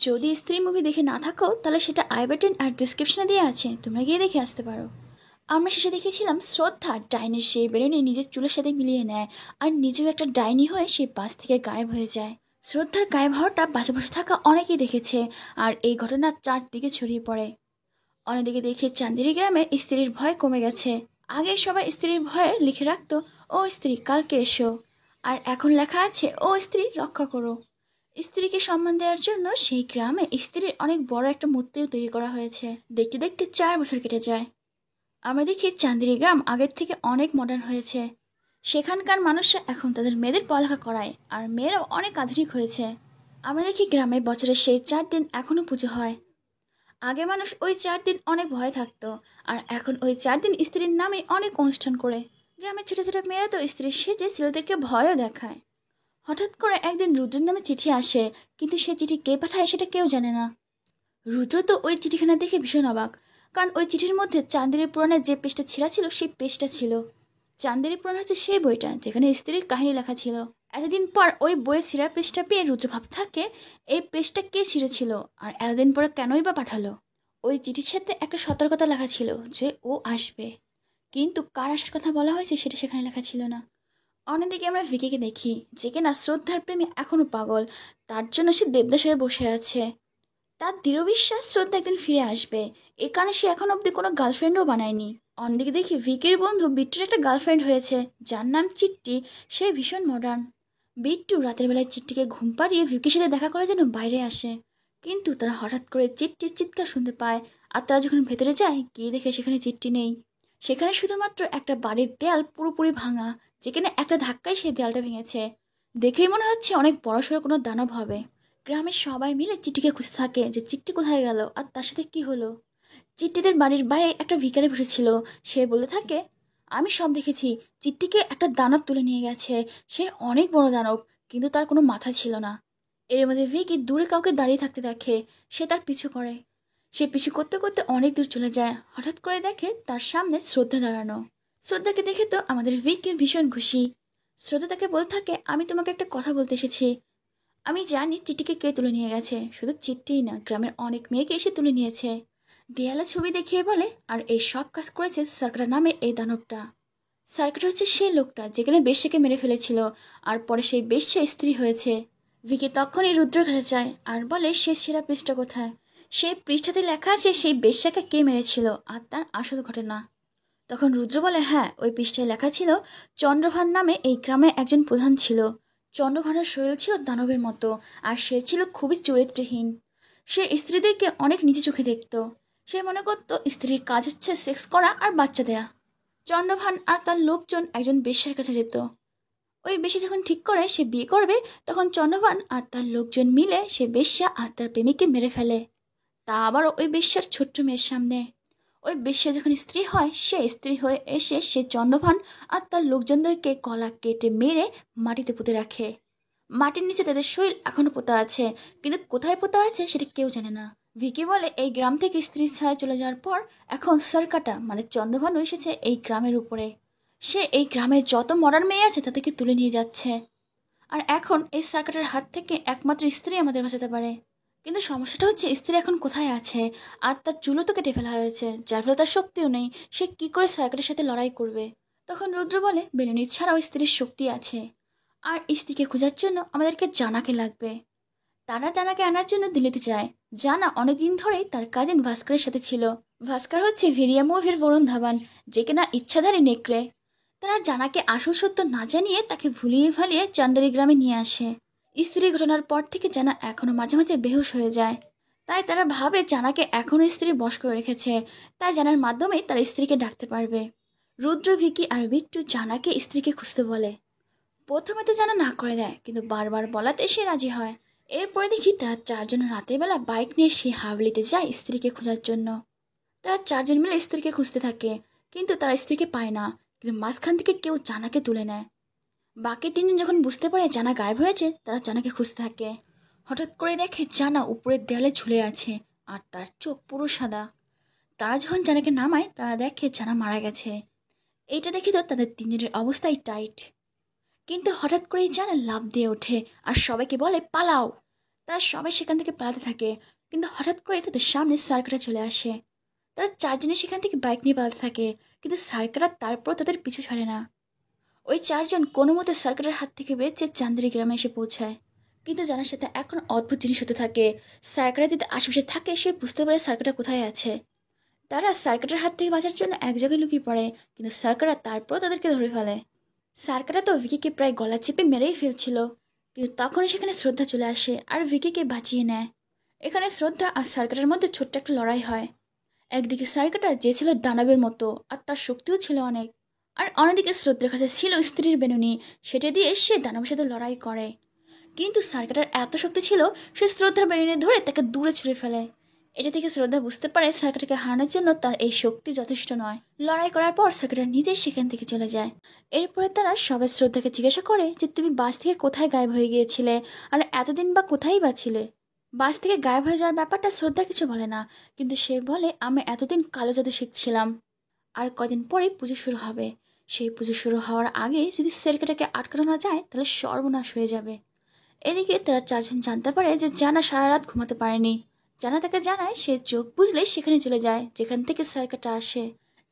যদি স্ত্রী মুভি দেখে না থাকো তাহলে সেটা আই বাটন আর ডিসক্রিপশনে দেওয়া আছে, তোমরা গিয়ে দেখে আসতে পারো। আমরা শেষে দেখেছিলাম শ্রদ্ধা ডাইনির সেই বেরোনি নিজের চুলের সাথে মিলিয়ে নেয় আর নিজেও একটা ডাইনি হয়ে সেই বাস থেকে গায়েব হয়ে যায়। শ্রদ্ধার গায়েব হওয়াটা বাসে বসে থাকা অনেকেই দেখেছে আর এই ঘটনা চারদিকে ছড়িয়ে পড়ে। অন্যদিকে দেখে চান্দেরি গ্রামে স্ত্রীর ভয় কমে গেছে। আগে সবাই স্ত্রীর ভয়ে লিখে রাখতো, ও স্ত্রী কালকে এসো, আর এখন লেখা আছে, ও স্ত্রী রক্ষা করো। স্ত্রীকে সম্মান দেওয়ার জন্য সেই গ্রামে স্ত্রীর অনেক বড় একটা মূর্তিও তৈরি করা হয়েছে। দেখতে দেখতে 4 বছর কেটে যায়। আমরা দেখি চান্দেরি গ্রাম আগের থেকে অনেক মডার্ন হয়েছে। সেখানকার মানুষরা এখন তাদের মেয়েদের পড়ালেখা করায় আর মেয়েরাও অনেক আধুনিক হয়েছে। আমরা দেখি গ্রামে বছরের সেই 4 দিন এখনো পুজো হয়। আগে মানুষ ওই 4 দিন অনেক ভয় থাকতো, আর এখন ওই 4 দিন স্ত্রীর নামে অনেক অনুষ্ঠান করে। গ্রামের ছোট ছোট মেয়েরা তো স্ত্রী সেজে ছেলেদেরকে ভয়ও দেখায়। হঠাৎ করে একদিন রুদ্রের নামে চিঠি আসে, কিন্তু সে চিঠি কে পাঠায় সেটা কেউ জানে না। রুদ্র তো ওই চিঠিখানা দেখে ভীষণ অবাক, কারণ ওই চিঠির মধ্যে চান্দেরি পুরাণের যে পেজটা ছেঁড়া ছিল সেই পেজটা ছিল। চান্দেরি পুরাণ হচ্ছে সেই বইটা যেখানে স্ত্রীর কাহিনী লেখা ছিল। এতদিন পর ওই বইয়ের ছিঁড়া পেজটা পেয়ে রুদ্র ভাব থাকে এই পেজটা কে ছিঁড়েছিল আর এতদিন পরে কেনই বা পাঠালো। ওই চিঠির সাথে একটা সতর্কতা লেখা ছিল যে ও আসবে, কিন্তু কার আসার কথা বলা হয়েছে সেটা সেখানে লেখা ছিল না। অন্যদিকে আমরা ভিকিকে দেখি, যে কিনা শ্রদ্ধার প্রেমে এখনো পাগল, তার জন্য সে দেবদাস হয়ে বসে আছে। তার দৃঢ় বিশ্বাস শ্রদ্ধা একদিন ফিরে আসবে, এ কারণে সে এখন অব্দি কোনো গার্লফ্রেন্ডও বানায়নি। অন্যদিকে দেখি ভিকির বন্ধু বিট্টুর একটা গার্লফ্রেন্ড হয়েছে যার নাম চিট্টি। সে ভীষণ মডার্ন। বিট্টু রাতের বেলায় চিট্টিকে ঘুম পাড়িয়ে ভিকির সাথে দেখা করে যেন বাইরে আসে, কিন্তু তারা হঠাৎ করে চিট্টির চিৎকার শুনতে পায়। আর তারা যখন ভেতরে যায় গিয়ে দেখে সেখানে চিট্টি নেই। সেখানে শুধুমাত্র একটা বাড়ির দেয়াল পুরোপুরি ভাঙা, যেখানে একটা ধাক্কায় সেই দেয়ালটা ভেঙেছে। দেখেই মনে হচ্ছে অনেক বড়সড় কোনো দানব হবে। গ্রামের সবাই মিলে চিট্টিকে খুঁজতে থাকে যে চিট্টি কোথায় গেল আর তার সাথে কি হলো। চিট্টিদের বাড়ির বাইরে একটা ভিখারি বসেছিল। সে বলতে থাকে, আমি সব দেখেছি, চিট্টিকে একটা দানব তুলে নিয়ে গেছে। সে অনেক বড় দানব, কিন্তু তার কোনো মাথা ছিল না। এর মধ্যে ভিকি দূরে কাউকে দাঁড়িয়ে থাকতে দেখে। সে তার পিছু করে। সে পিছু করতে করতে অনেক দূর চলে যায়। হঠাৎ করে দেখে তার সামনে শ্রদ্ধা দাঁড়ানো। শ্রদ্ধাকে দেখে তো আমাদের ভিকি ভীষণ খুশি। শ্রদ্ধা তাকে বলতে থাকে, আমি তোমাকে একটা কথা বলতে এসেছি। আমি জানি চিঠিকে কে তুলে নিয়ে গেছে, শুধু চিঠিই না, গ্রামের অনেক মেয়েকে এসে তুলে নিয়েছে। দেয়ালে ছবি দেখিয়ে বলে, আর এই সব কাজ করেছে সার্কার নামে এই দানবটা। সার্কার হচ্ছে সেই লোকটা যেখানে বেশ্যাকে মেরে ফেলেছিল, আর পরে সেই বেশ্যা স্ত্রী হয়েছে। ভিকি তখনই রুদ্রের কাছে যায় আর বলে সে সেরা পৃষ্ঠা কোথায়। সেই পৃষ্ঠাতে লেখা আছে সেই বেশ্যাকে কে মেরেছিল আর তার আসল ঘটনা। তখন রুদ্র বলে, হ্যাঁ, ওই পৃষ্ঠায় লেখা ছিল চন্দ্রভান নামে এই গ্রামে একজন প্রধান ছিল। চন্দ্রভানের শরীর ছিল দানবের মতো, আর সে ছিল খুবই চরিত্রহীন। সে স্ত্রীদেরকে অনেক নিচু চোখে দেখত। সে মনে করতো স্ত্রীর কাজ হচ্ছে সেক্স করা আর বাচ্চা দেয়া। চন্দ্রভান আর তার লোকজন একজন বেশ্যার কাছে যেত। ওই বেশি যখন ঠিক করে সে বিয়ে করবে, তখন চন্দ্রভান আর তার লোকজন মিলে সে বেশ্যা আর তার প্রেমিককে মেরে ফেলে। তা আবার ওই বেশ্যার ছোট্ট মেয়ের সামনে। ওই বেশ্যা যখন স্ত্রী হয়, সে স্ত্রী হয়ে এসে সে চন্দ্রভান আর তার লোকজনদেরকে গলা কেটে মেরে মাটিতে পুঁতে রাখে। মাটির নিচে তাদের শরীর এখনো পোতা আছে, কিন্তু কোথায় পোতা আছে সেটা কেউ জানে না। ভিকি বলে, এই গ্রাম থেকে স্ত্রীর ছায়া চলে যাওয়ার পর এখন সরকাটা মানে চন্দ্রভানু এসেছে এই গ্রামের উপরে। সে এই গ্রামের যত মরার মেয়ে আছে তাদেরকে তুলে নিয়ে যাচ্ছে। আর এখন এই সার্কাটের হাত থেকে একমাত্র স্ত্রী আমাদের বাঁচাতে পারে। কিন্তু সমস্যাটা হচ্ছে স্ত্রী এখন কোথায় আছে, আর তার চুলও তো কেটে ফেলা হয়েছে, যার ফলে তার শক্তিও নেই। সে কি করে সার্কাটের সাথে লড়াই করবে? তখন রুদ্র বলে, বেলুনি ছাড়াও স্ত্রীর শক্তি আছে, আর স্ত্রীকে খোঁজার জন্য আমাদেরকে জানাকে লাগবে। তারা জানাকে আনার জন্য দিল্লিতে যায়। জানা অনেকদিন ধরেই তার কাজিন ভাস্করের সাথে ছিল। ভাস্কর হচ্ছে ভিরিয়া মুভির বরুণ ধাবান, যে কিনা ইচ্ছাধারী নেকড়ে। তারা জানাকে আসল সত্য না জানিয়ে তাকে ভুলিয়ে ভালিয়ে চান্দারি গ্রামে নিয়ে আসে। স্ত্রী ঘটনার পর থেকে জানা এখনো মাঝে মাঝে বেহুশ হয়ে যায়। তাই তারা ভাবে জানাকে এখনো স্ত্রী বশ করে রেখেছে, তাই জানার মাধ্যমেই তারা স্ত্রীকে ডাকতে পারবে। রুদ্র, ভিকি আর বিট্টু জানাকে স্ত্রীকে খুঁজতে বলে। প্রথমে তো জানা না করে দেয়, কিন্তু বারবার বলাতে সে রাজি হয়। এরপরে দেখি তারা 4জন রাতের বেলা বাইক নিয়ে সেই হাভলিতে যায় স্ত্রীকে খোঁজার জন্য। তারা 4জন মিলে স্ত্রীকে খুঁজতে থাকে, কিন্তু তারা স্ত্রীকে পায় না। কিন্তু মাঝখান থেকে কেউ জানাকে তুলে নেয়। বাকি 3জন যখন বুঝতে পারে জানা গায়েব হয়েছে, তারা জানাকে খুঁজতে থাকে। হঠাৎ করে দেখে জানা উপরের দেয়ালে ঝুলে আছে, আর তার চোখ পুরো সাদা। তারা যখন জানাকে নামায়, তারা দেখে জানা মারা গেছে। এইটা দেখি তো তাদের 3জনের অবস্থাই টাইট। কিন্তু হঠাৎ করেই জানা লাফ দিয়ে ওঠে আর সবাইকে বলে, পালাও। তারা সবাই সেখান থেকে পালাতে থাকে, কিন্তু হঠাৎ করে তাদের সামনে সার্কাররা চলে আসে। তারা চারজনে সেখান থেকে বাইক নিয়ে পালাতে থাকে, কিন্তু সার্কাররা তারপর তাদের পিছু ছাড়ে না। ওই চারজন কোনো মতে সার্কারের হাত থেকে বেঁচে চান্দেরি গ্রামে এসে পৌঁছায়। কিন্তু জানার সাথে এখন অদ্ভুত জিনিস হতে থাকে। সার্কাররা যদি আশেপাশে থাকে সে বুঝতে পারে সার্কারটা কোথায় আছে। তারা সার্কারের হাত থেকে বাঁচার জন্য এক জায়গায় লুকিয়ে পড়ে, কিন্তু সার্কাররা তারপর তাদেরকে ধরে ফেলে। সার্কাররা তো ভিকিকে প্রায় গলা চেপে মেরেই ফেলছিল, কিন্তু তখনই সেখানে শ্রদ্ধা চলে আসে আর ভিকিকে বাঁচিয়ে নেয়। এখানে শ্রদ্ধা আর সার্কারের মধ্যে ছোট্ট একটা লড়াই হয়। একদিকে সার্কারটা যে ছিল দানবের মতো আর তার শক্তিও ছিল অনেক, আর অন্যদিকে শ্রদ্ধার কাছে ছিল স্ত্রীর বেনুনি, সেটা দিয়ে সে দানবের সাথে লড়াই করে। কিন্তু সার্কারটার এত শক্তি ছিল, সে শ্রদ্ধার বেনুনি ধরে তাকে দূরে ছুঁড়ে ফেলে। এটা থেকে শ্রদ্ধা বুঝতে পারে সার্কারটাকে হারানোর জন্য তার এই শক্তি যথেষ্ট নয়। লড়াই করার পর সার্কারটা নিজেই সেখান থেকে চলে যায়। এরপরে তারা সবাই শ্রদ্ধাকে জিজ্ঞাসা করে যে তুমি বাস থেকে কোথায় গায়েব হয়ে গিয়েছিলে, আর এতদিন বা কোথায় বা ছিলে। বাস থেকে গায়েব হয়ে যাওয়ার ব্যাপারটা শ্রদ্ধা কিছু বলে না, কিন্তু সে বলে আমি এতদিন কালো জাদু শিখছিলাম, আর কদিন পরেই পুজো শুরু হবে। সেই পুজো শুরু হওয়ার আগে যদি সেরকাটাকে আটকানো না যায় তাহলে সর্বনাশ হয়ে যাবে। এদিকে তারা চারজন জানতে পারে যে জানা সারা রাত ঘুমাতে পারেনি। জানা তাকে জানায় সে চোখ বুঝলে সেখানে চলে যায় যেখান থেকে সার্কারটা আসে।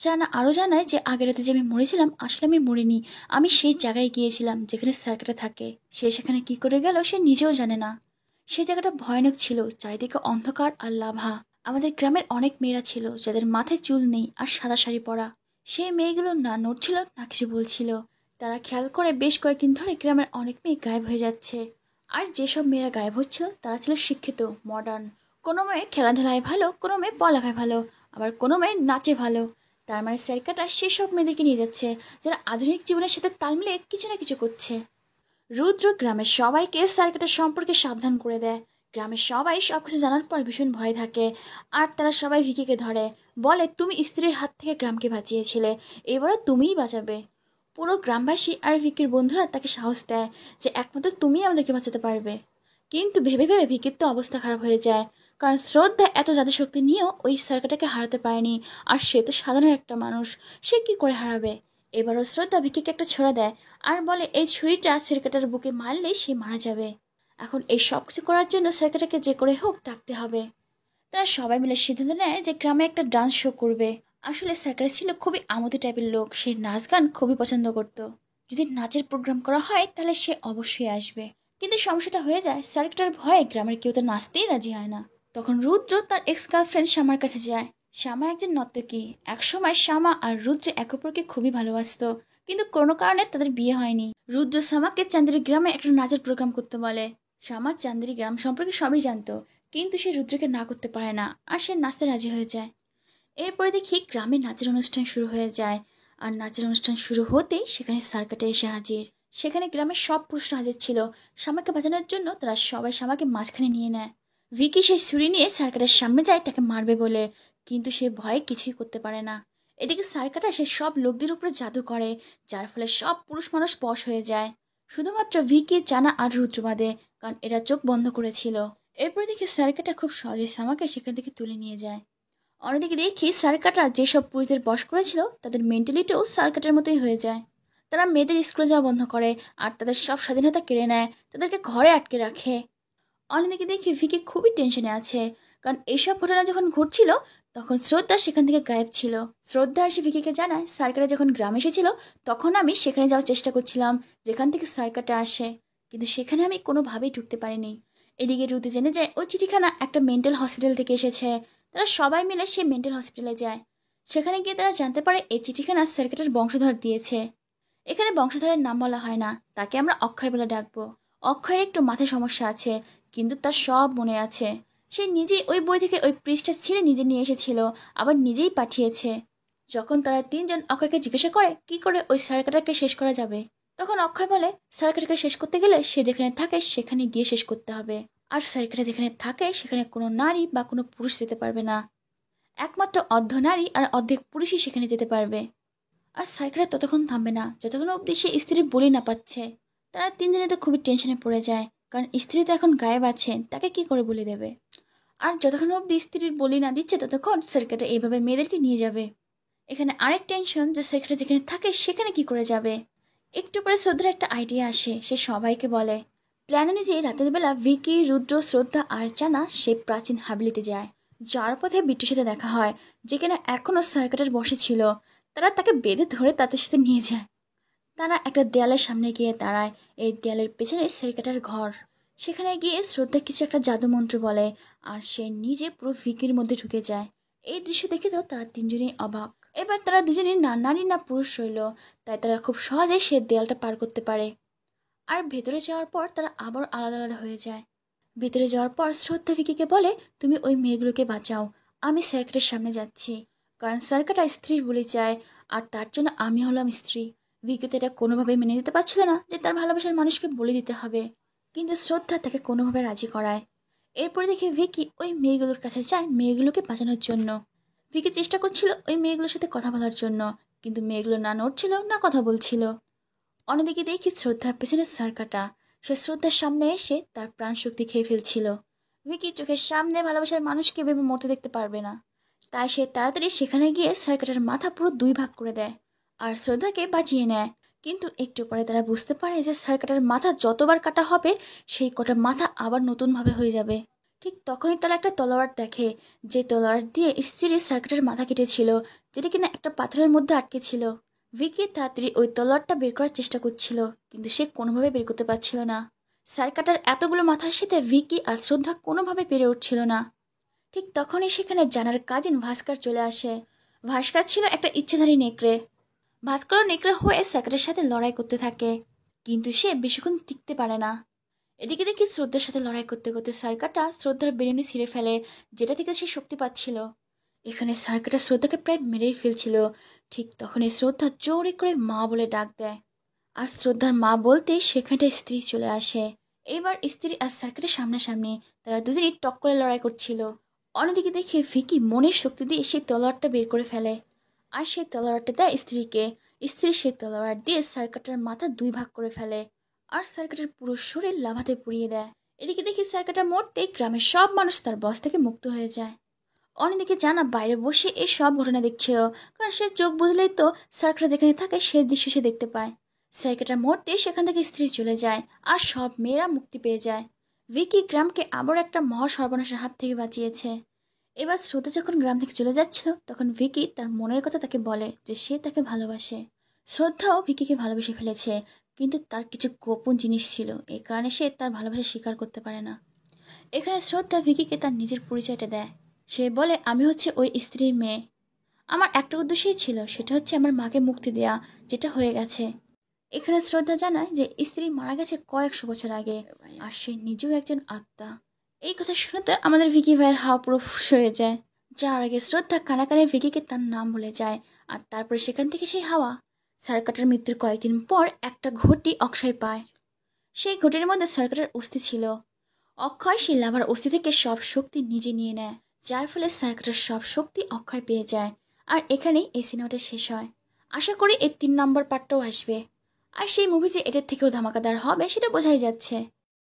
জানা আরও জানায় যে আগের রাতে যে আমি মরেছিলাম আসলে আমি মরিনি, আমি সেই জায়গায় গিয়েছিলাম যেখানে সার্কারটা থাকে। সে সেখানে কি করে গেল সে নিজেও জানে না। সেই জায়গাটা ভয়ানক ছিল, চারিদিকে অন্ধকার আর লাভা। আমাদের গ্রামের অনেক মেয়েরা ছিল যাদের মাথায় চুল নেই আর সাদা শাড়ি পরা। সেই মেয়েগুলো না নড়ছিল না কিছু বলছিল। তারা খেয়াল করে বেশ কয়েকদিন ধরে গ্রামের অনেক মেয়ে গায়েব হয়ে যাচ্ছে। আর যেসব মেয়েরা গায়েব হচ্ছিল তারা ছিল শিক্ষিত, মডার্ন। কোনো মেয়ে খেলাধুলায় ভালো, কোনো মেয়ে পড়ালেখায় ভালো, আবার কোনো মেয়ে নাচে ভালো। তার মানে সেরকাটা সেসব মেয়েদেরকে নিয়ে যাচ্ছে যারা আধুনিক জীবনের সাথে তাল মিলিয়ে কিছু না কিছু করছে। রুদ্র গ্রামের সবাইকে সার্কাসের সম্পর্কে সাবধান করে দেয়। গ্রামের সবাই সবকিছু জানার পর ভীষণ ভয় থাকে, আর তারা সবাই ভিকিকে ধরে, বলে তুমি স্ত্রীর হাত থেকে গ্রামকে বাঁচিয়েছিলে, এবারও তুমিই বাঁচাবে। পুরো গ্রামবাসী আর ভিকির বন্ধুরা তাকে সাহস দেয় যে একমাত্র তুমিই আমাদেরকে বাঁচাতে পারবে। কিন্তু ভেবে ভেবে ভিকির তো অবস্থা খারাপ হয়ে যায়, কারণ শ্রদ্ধা এত জাদুশক্তি নিয়েও ওই সার্কাটাকে হারাতে পারেনি, আর সে তো সাধারণ একটা মানুষ, সে কি করে হারাবে। এবারও শ্রদ্ধা ভিকিকে একটা ছোড়া দেয় আর বলে এই ছুরিটা সেরকাটার বুকে মারলেই সে মারা যাবে। এখন এই সব কিছু করার জন্য সেরকাটাকে যে করে হোক ডাকতে হবে। তারা সবাই মিলে সিদ্ধান্ত নেয় যে গ্রামে একটা ডান্স শো করবে। আসলে সেরকাটা ছিল খুবই আমোদি টাইপের লোক, সে নাচ গান খুবই পছন্দ করত। যদি নাচের প্রোগ্রাম করা হয় তাহলে সে অবশ্যই আসবে। কিন্তু সমস্যাটা হয়ে যায় সেরকাটার ভয়ে গ্রামের কেউ তো নাচতেই রাজি হয় না। তখন রুদ্র তার এক্স গার্লফ্রেন্ড শ্যামার কাছে যায়। শ্যামা একজন নর্তকী। একসময় শ্যামা আর রুদ্র একে অপরকে খুবই ভালোবাসতো, কিন্তু কোনো কারণে তাদের বিয়ে হয়নি। রুদ্র শ্যামাকে চান্দেরি গ্রামে একটা নাচের প্রোগ্রাম করতে বলে। শ্যামা চান্দেরি গ্রাম সম্পর্কে সবই জানতো, কিন্তু সে রুদ্রকে না করতে পারে না, আর সে নাচতে রাজি হয়ে যায়। এরপরে দেখি গ্রামে নাচের অনুষ্ঠান শুরু হয়ে যায়। আর নাচের অনুষ্ঠান শুরু হতেই সেখানে সার্কাটা এসে হাজির। সেখানে গ্রামের সব পুরুষরা হাজির ছিল। শ্যামাকে বাঁচানোর জন্য তারা সবাই শ্যামাকে মাঝখানে নিয়ে নেয়। ভিকি সেই ছুরি নিয়ে সার্কাটার সামনে যায় তাকে মারবে বলে, কিন্তু সে ভয়ে কিছুই করতে পারে না। এদিকে সার্কাটা সে সব লোকদের উপরে জাদু করে, যার ফলে সব পুরুষ মানুষ বশ হয়ে যায়, শুধুমাত্র ভিকি, জানা আর রুদ্র বাদে, কারণ এরা চোখ বন্ধ করেছিল। এরপর দেখি সার্কাটা খুব সহজে শ্যামাকে সেখান থেকে তুলে নিয়ে যায়। অন্যদিকে দেখি সার্কাটরা যেসব পুরুষদের বশ করেছিল তাদের মেন্টালিটিও সার্কাটের মতোই হয়ে যায়। তারা মেয়েদের স্কুলে যাওয়া বন্ধ করে আর তাদের সব স্বাধীনতা কেড়ে নেয়, তাদেরকে ঘরে আটকে রাখে। অন্যদিকে দেখি ভিকি খুবই টেনশনে আছে, কারণ এইসব ঘটনা যখন ঘটছিল তখন শ্রদ্ধা সেখান থেকে গায়েব ছিল। শ্রদ্ধা এসে ভিকিকে জানায় সার্কাটে যখন গ্রামে এসেছিল তখন আমি সেখানে যাওয়ার চেষ্টা করছিলাম যেখান থেকে সার্কাটে আসে, কিন্তু সেখানে আমি কোনোভাবেই ঢুকতে পারিনি। এদিকে রুতে জেনে যায় ওই চিঠিখানা একটা মেন্টাল হসপিটাল থেকে এসেছে। তারা সবাই মিলে সেই মেন্টাল হসপিটালে যায়। সেখানে গিয়ে তারা জানতে পারে এই চিঠিখানা সার্কাটের বংশধর দিয়েছে। এখানে বংশধরের নাম বলা হয় না, তাকে আমরা অক্ষয় বলে ডাকবো। অক্ষয়ের একটু মাথায় সমস্যা আছে, কিন্তু তার সব মনে আছে। সে নিজেই ওই বই থেকে ওই পৃষ্ঠা ছিঁড়ে নিজে নিয়ে এসেছিল, আবার নিজেই পাঠিয়েছে। যখন তারা তিনজন অক্ষয়কে জিজ্ঞাসা করে কি করে ওই সার্কাটাকে শেষ করা যাবে, তখন অক্ষয় বলে সার্কাটাকে শেষ করতে গেলে সে যেখানে থাকে সেখানে গিয়ে শেষ করতে হবে। আর সার্কাটা যেখানে থাকে সেখানে কোনো নারী বা কোনো পুরুষ যেতে পারবে না, একমাত্র অর্ধ নারী আর অর্ধেক পুরুষই সেখানে যেতে পারবে। আর সার্কাটা ততক্ষণ থামবে না যতক্ষণ অবধি সে স্ত্রীর বলি না পাচ্ছে। তারা তিনজনে তো খুবই টেনশনে পড়ে যায়, কারণ স্ত্রী তো এখন গায়েব আছেন, তাকে কি করে বলে দেবে। আর যতক্ষণ অবধি স্ত্রীর বলি না দিচ্ছে ততক্ষণ সার্কাটা এইভাবে মেয়েদেরকে নিয়ে যাবে। এখানে আরেক টেনশন যে সার্কাটা যেখানে থাকে সেখানে কি করে যাবে। একটু পরে শ্রদ্ধার একটা আইডিয়া আসে, সে সবাইকে বলে প্ল্যান অনুযায়ী রাতের বেলা ভিকি, রুদ্র, শ্রদ্ধা আর জানা সেই প্রাচীন হাবিলিতে যায়। যাওয়ার পথে বিট্টুর সাথে দেখা হয়, যেখানে এখনও সার্কাটের বসে ছিল। তারা তাকে বেঁধে ধরে তাদের সাথে নিয়ে যায়। তারা একটা দেয়ালের সামনে গিয়ে দাঁড়ায়। এই দেয়ালের পেছনে সার্কাটের ঘর। সেখানে গিয়ে শ্রদ্ধা কিছু একটা জাদুমন্ত্র বলে, আর সে নিজে পুরো ভিকির মধ্যে ঢুকে যায়। এই দৃশ্য দেখে তো তারা তিনজনেই অবাক। এবার তারা দুজনেই না নারী না পুরুষ রইল, তাই তারা খুব সহজেই সে দেয়ালটা পার করতে পারে। আর ভেতরে যাওয়ার পর তারা আবার আলাদা আলাদা হয়ে যায়। ভেতরে যাওয়ার পর শ্রদ্ধা ভিকিকে বলে, তুমি ওই মেয়েগুলোকে বাঁচাও, আমি সার্কাটের সামনে যাচ্ছি। কারণ সার্কাটা স্ত্রীর বলি চায়, আর তার জন্য আমি হলাম স্ত্রী। ভিকি তো এটা কোনোভাবেই মেনে নিতে পারছিল না যে তার ভালোবাসার মানুষকে বলে দিতে হবে, কিন্তু শ্রদ্ধা তাকে কোনোভাবে রাজি করায়। এরপরে দেখে ভিকি ওই মেয়েগুলোর কাছে যায় মেয়েগুলোকে বাঁচানোর জন্য। ভিকি চেষ্টা করছিল ওই মেয়েগুলোর সাথে কথা বলার জন্য, কিন্তু মেয়েগুলো না নড়ছিল না কথা বলছিল। অন্যদিকে দেখি শ্রদ্ধার পেছনে সার্কাটা, সে শ্রদ্ধার সামনে এসে তার প্রাণ শক্তি খেয়ে ফেলছিল। ভিকি চোখের সামনে ভালোবাসার মানুষকে ভেবে মরতে দেখতে পারবে না, তাই সে তাড়াতাড়ি সেখানে গিয়ে সার্কাটার মাথা পুরো দুই ভাগ করে দেয় আর শ্রদ্ধাকে বাঁচিয়ে নেয়। কিন্তু একটু পরে তারা বুঝতে পারে যে সার্কাটার মাথা যতবার কাটা হবে সেই কটা মাথা আবার নতুনভাবে হয়ে যাবে। ঠিক তখনই তারা একটা তলোয়ার দেখে, যে তলোয়ার দিয়ে স্ত্রী সার্কাটার মাথা কেটেছিল, যেটা কিনা একটা পাথরের মধ্যে আটকে ছিল। ভিকি তাড়াতাড়ি ওই তলোয়ারটা বের করার চেষ্টা করছিল, কিন্তু সে কোনোভাবে বের করতে পারছিল না। সার্কাটার এতগুলো মাথার সাথে ভিকি আর শ্রদ্ধা কোনোভাবে পেরে উঠছিল না। ঠিক তখনই সেখানে জানার কাজিন ভাস্কর চলে আসে। ভাস্কর ছিল একটা ইচ্ছেধারী নেকড়ে। ভাস্কর নেকড়ে হয়ে সার্কাটের সাথে লড়াই করতে থাকে, কিন্তু সে বেশিক্ষণ টিকতে পারে না। এদিকে দেখি শ্রদ্ধার সাথে লড়াই করতে করতে সার্কাটা শ্রদ্ধার বেরেনি ছিঁড়ে ফেলে, যেটা থেকে সে শক্তি পাচ্ছিল। এখানে সার্কাটা শ্রদ্ধাকে প্রায় মেরেই ফেলছিল। ঠিক তখনই শ্রদ্ধা জোরে করে মা বলে ডাক দেয়, আর শ্রদ্ধার মা বলতেই সেখানটায় স্ত্রী চলে আসে। এবার স্ত্রী আর সার্কাটের সামনাসামনি, তারা দুজনেই টক করে লড়াই করছিল। অন্যদিকে দেখে ভিকি মনের শক্তি দিয়ে সেই তলোয়ারটা বের করে ফেলে, আর সেই তলোয়ারটা দেয় স্ত্রীকে। স্ত্রী সেই তলোয়ার দিয়ে সার্কাটের মাথা দুই ভাগ করে ফেলে, আর সার্কাটের পুরো শরীর লাভাতে পুড়িয়ে দেয়। এদিকে দেখি সার্কাটা মরতেই গ্রামের সব মানুষ তার বশ থেকে মুক্ত হয়ে যায়। অন্যদিকে জানা বাইরে বসে এই সব ঘটনা দেখছিল, কারণ সে চোখ বুঝলেই তো সার্কাটা যেখানে থাকে সে দৃশ্য সে দেখতে পায়। সার্কাটা মরতে সেখান থেকে স্ত্রী চলে যায়, আর সব মেয়েরা মুক্তি পেয়ে যায়। ভিকি গ্রামকে আবার একটা মহা সর্বনাশের হাত থেকে বাঁচিয়েছে। এবার শ্রোতা যখন গ্রাম থেকে চলে যাচ্ছিল, তখন ভিকি তার মনের কথা তাকে বলে যে সে তাকে ভালোবাসে। শ্রদ্ধাও ভিকিকে ভালোবেসে ফেলেছে, কিন্তু তার কিছু গোপন জিনিস ছিল, এই কারণে সে তার ভালোবাসা স্বীকার করতে পারে না। এখানে শ্রদ্ধা ভিকিকে তার নিজের পরিচয়টা দেয়। সে বলে, আমি হচ্ছে ওই স্ত্রীর মেয়ে। আমার একটা উদ্দেশ্যই ছিল, সেটা হচ্ছে আমার মাকে মুক্তি দেয়া, যেটা হয়ে গেছে। এখানে শ্রদ্ধা জানায় যে স্ত্রী মারা গেছে কয়েকশো বছর আগে, আর সে নিজেও একজন আত্মা। এই কথা শুনতে আমাদের ভিকি ভাইয়ের হাওয়া পুরো ফুস হয়ে যায়। যার আগে শ্রদ্ধা কানে ভিকিকে তার নাম বলে যায়, আর তারপরে সেখান থেকে সেই হাওয়া। সার্কাটের মৃত্যুর কয়েকদিন পর একটা ঘটি অক্ষয় পায়। সেই ঘটির মধ্যে সার্কাটের অস্থি ছিল। অক্ষয় সেই লাভার অস্থি থেকে সব শক্তি নিজে নিয়ে নেয়, যার ফলে সার্কাটের সব শক্তি অক্ষয় পেয়ে যায়। আর এখানেই এই সিনেমাটা শেষ হয়। আশা করি এই 3 নম্বর পার্টটাও আসবে। আর সেই মুভি যে এটার থেকেও ধামাকাদার হবে সেটা বোঝাই যাচ্ছে।